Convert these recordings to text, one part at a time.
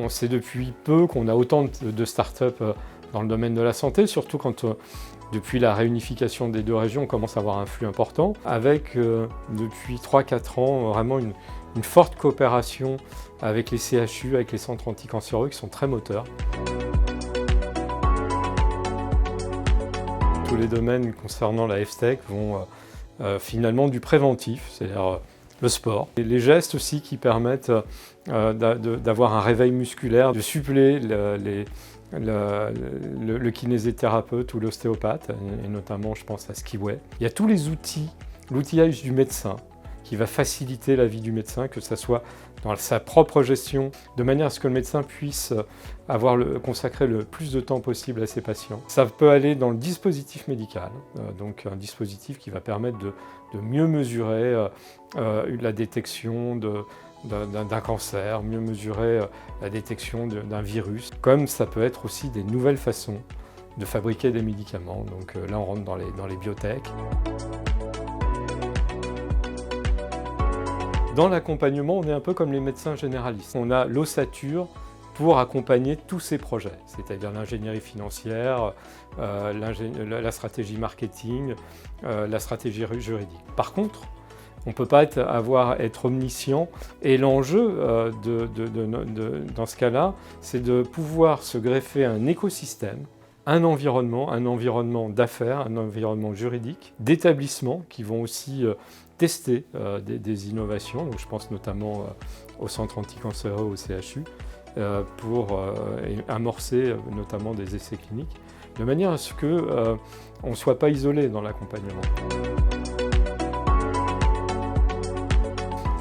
C'est depuis peu qu'on a autant de start-up dans le domaine de la santé, surtout quand depuis la réunification des deux régions, on commence à avoir un flux important, avec depuis 3-4 ans vraiment une forte coopération avec les CHU, avec les centres anticancéreux qui sont très moteurs. Tous les domaines concernant la Health-Tech vont finalement du préventif, c'est-à-dire le sport. Et les gestes aussi qui permettent d'avoir un réveil musculaire, de suppléer le kinésithérapeute ou l'ostéopathe, et notamment je pense à Skiway. Il y a tous les outils, l'outillage du médecin qui va faciliter la vie du médecin, que ce soit dans sa propre gestion, de manière à ce que le médecin puisse consacrer le plus de temps possible à ses patients. Ça peut aller dans le dispositif médical, donc un dispositif qui va permettre de mieux mesurer la détection d'un cancer, mieux mesurer la détection d'un virus, comme ça peut être aussi des nouvelles façons de fabriquer des médicaments. Donc là, on rentre dans les biotech. Dans l'accompagnement, on est un peu comme les médecins généralistes. On a l'ossature pour accompagner tous ces projets, c'est-à-dire l'ingénierie financière, la stratégie marketing, la stratégie juridique. Par contre, on ne peut pas être omniscient, et l'enjeu dans ce cas-là, c'est de pouvoir se greffer un écosystème, un environnement d'affaires, un environnement juridique, d'établissements qui vont aussi tester des innovations, donc je pense notamment au centre anticancéreux, au CHU, pour amorcer notamment des essais cliniques, de manière à ce qu'on ne soit pas isolé dans l'accompagnement.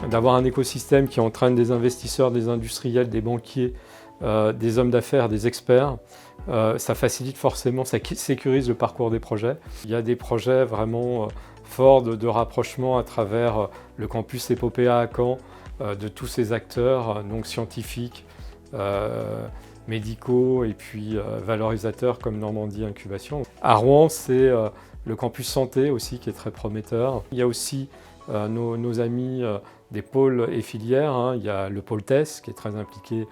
D'avoir un écosystème qui entraîne des investisseurs, des industriels, des banquiers, des hommes d'affaires, des experts, ça facilite forcément, ça sécurise le parcours des projets. Il y a des projets vraiment forts de rapprochement à travers le campus Epopéa à Caen, de tous ces acteurs, donc scientifiques, médicaux et puis valorisateurs comme Normandie Incubation. À Rouen, c'est le campus santé aussi qui est très prometteur. Il y a aussi nos amis des pôles et filières, hein. Il y a le pôle TES qui est très impliqué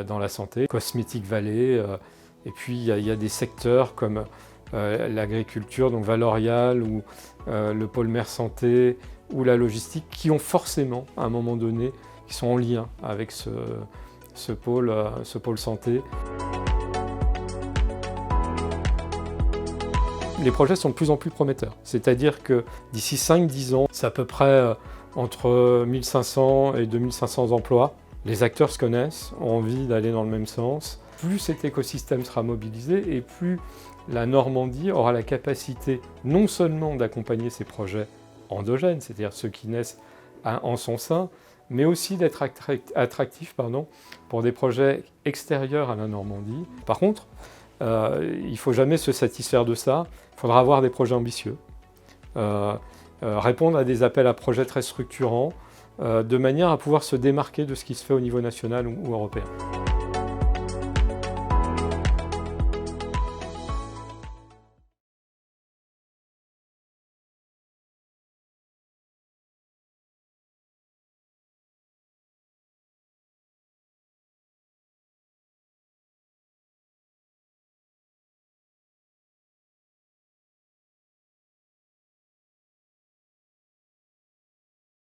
dans la santé, Cosmetic Valley, et puis il y a des secteurs comme l'agriculture, donc Valorial, ou le pôle mer santé, ou la logistique, qui ont forcément, à un moment donné, qui sont en lien avec ce pôle santé. Les projets sont de plus en plus prometteurs, c'est-à-dire que d'ici 5-10 ans, c'est à peu près entre 1500 et 2500 emplois. Les acteurs se connaissent, ont envie d'aller dans le même sens. Plus cet écosystème sera mobilisé et plus la Normandie aura la capacité non seulement d'accompagner ces projets endogènes, c'est-à-dire ceux qui naissent en son sein, mais aussi d'être attractif pour des projets extérieurs à la Normandie. Par contre, il ne faut jamais se satisfaire de ça, il faudra avoir des projets ambitieux, répondre à des appels à projets très structurants, de manière à pouvoir se démarquer de ce qui se fait au niveau national ou européen.